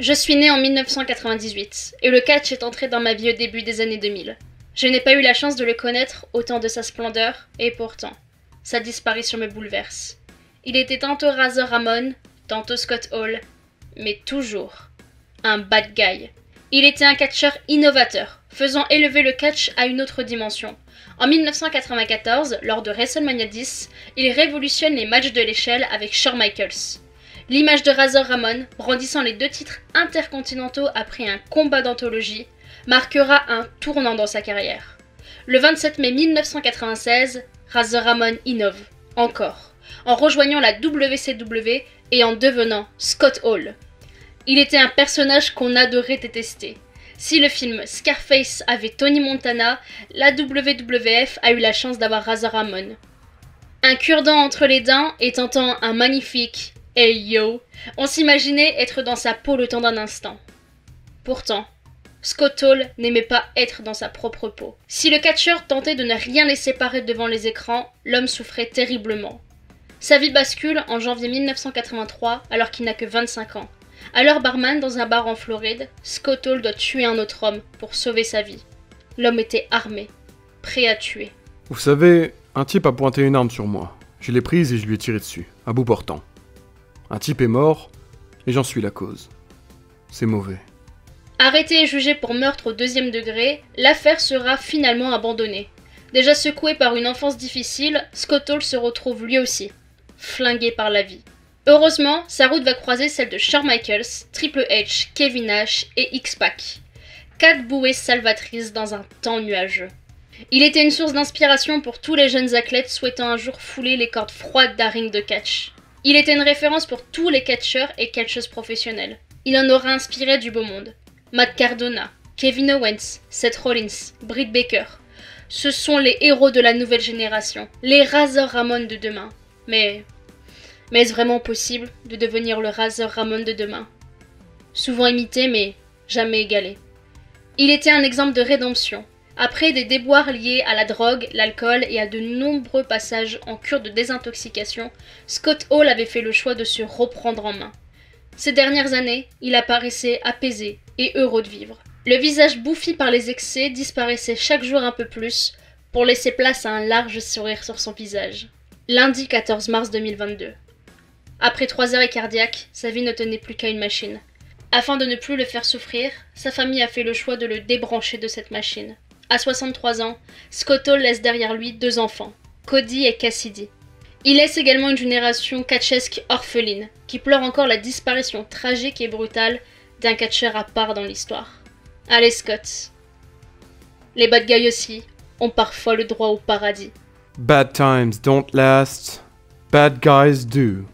Je suis né en 1998 et le catch est entré dans ma vie au début des années 2000. Je n'ai pas eu la chance de le connaître au temps de sa splendeur et pourtant, sa disparition me bouleverse. Il était tantôt Razor Ramon, tantôt Scott Hall, mais toujours un bad guy. Il était un catcheur innovateur, faisant élever le catch à une autre dimension. En 1994, lors de WrestleMania 10, il révolutionne les matchs de l'échelle avec Shawn Michaels. L'image de Razor Ramon, brandissant les 2 titres intercontinentaux après un combat d'anthologie, marquera un tournant dans sa carrière. Le 27 mai 1996, Razor Ramon innove, encore, en rejoignant la WCW et en devenant Scott Hall. Il était un personnage qu'on adorait détester. Si le film Scarface avait Tony Montana, la WWF a eu la chance d'avoir Razor Ramon. Un cure-dent entre les dents et tentant un magnifique « Hey yo », on s'imaginait être dans sa peau le temps d'un instant. Pourtant, Scott Hall n'aimait pas être dans sa propre peau. Si le catcheur tentait de ne rien laisser paraître devant les écrans, l'homme souffrait terriblement. Sa vie bascule en janvier 1983 alors qu'il n'a que 25 ans. Alors barman dans un bar en Floride, Scott Hall doit tuer un autre homme pour sauver sa vie. L'homme était armé, prêt à tuer. Vous savez, un type a pointé une arme sur moi. Je l'ai prise et je lui ai tiré dessus, à bout portant. Un type est mort, et j'en suis la cause. C'est mauvais. Arrêté et jugé pour meurtre au 2e degré, l'affaire sera finalement abandonnée. Déjà secoué par une enfance difficile, Scott Hall se retrouve lui aussi, flingué par la vie. Heureusement, sa route va croiser celle de Shawn Michaels, Triple H, Kevin Nash et X-Pac. 4 bouées salvatrices dans un temps nuageux. Il était une source d'inspiration pour tous les jeunes athlètes souhaitant un jour fouler les cordes froides d'un ring de catch. Il était une référence pour tous les catcheurs et catcheuses professionnels. Il en aura inspiré du beau monde. Matt Cardona, Kevin Owens, Seth Rollins, Britt Baker. Ce sont les héros de la nouvelle génération, les Razor Ramon de demain. Mais est-ce vraiment possible de devenir le Razor Ramon de demain? Souvent imité, mais jamais égalé. Il était un exemple de rédemption. Après des déboires liés à la drogue, l'alcool et à de nombreux passages en cure de désintoxication, Scott Hall avait fait le choix de se reprendre en main. Ces dernières années, il apparaissait apaisé et heureux de vivre. Le visage bouffi par les excès disparaissait chaque jour un peu plus pour laisser place à un large sourire sur son visage. Lundi 14 mars 2022. Après 3 arrêts cardiaques, sa vie ne tenait plus qu'à une machine. Afin de ne plus le faire souffrir, sa famille a fait le choix de le débrancher de cette machine. À 63 ans, Scott Hall laisse derrière lui 2 enfants, Cody et Cassidy. Il laisse également une génération catchesque orpheline, qui pleure encore la disparition tragique et brutale d'un catcheur à part dans l'histoire. Allez Scott. Les bad guys aussi ont parfois le droit au paradis. Bad times don't last, bad guys do.